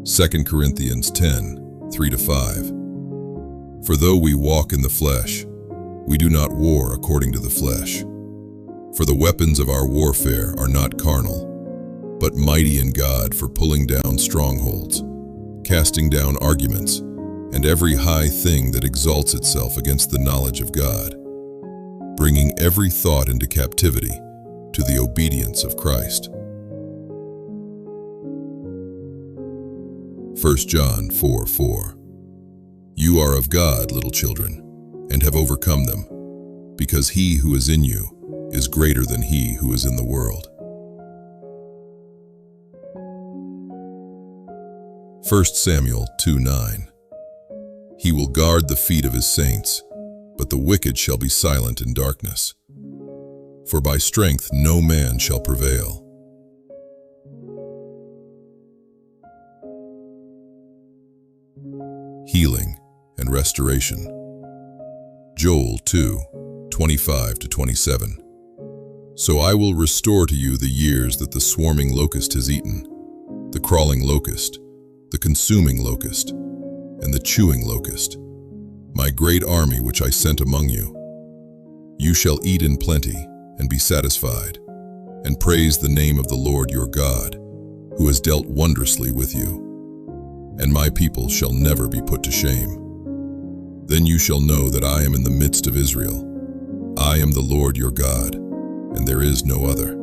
2 Corinthians 10, 3-5. For though we walk in the flesh, we do not war according to the flesh. For the weapons of our warfare are not carnal, but mighty in God for pulling down strongholds, casting down arguments, and every high thing that exalts itself against the knowledge of God, bringing every thought into captivity to the obedience of Christ. 1 John 4:4. You are of God, little children, and have overcome them, because he who is in you is greater than he who is in the world. 1 Samuel 2:9. He will guard the feet of his saints, but the wicked shall be silent in darkness. For by strength no man shall prevail. Healing and restoration. Joel 2:25-27. So I will restore to you the years that the swarming locust has eaten, the crawling locust, the consuming locust, and the chewing locust, my great army which I sent among you. You shall eat in plenty and be satisfied, and praise the name of the Lord your God, who has dealt wondrously with you. And my people shall never be put to shame. Then you shall know that I am in the midst of Israel. I am the Lord your God, and there is no other.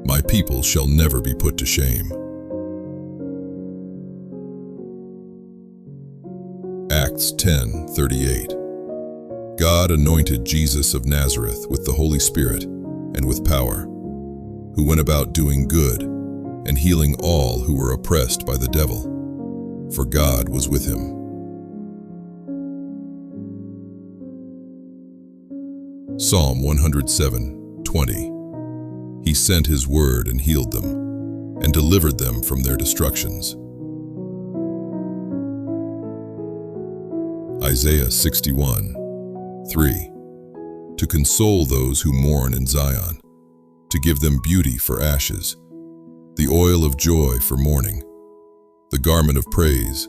My people shall never be put to shame. Acts 10:38. God anointed Jesus of Nazareth with the Holy Spirit and with power, who went about doing good and healing all who were oppressed by the devil, for God was with him. Psalm 107:20. He sent his word and healed them, and delivered them from their destructions. Isaiah 61:3. To console those who mourn in Zion, to give them beauty for ashes, the oil of joy for mourning, the garment of praise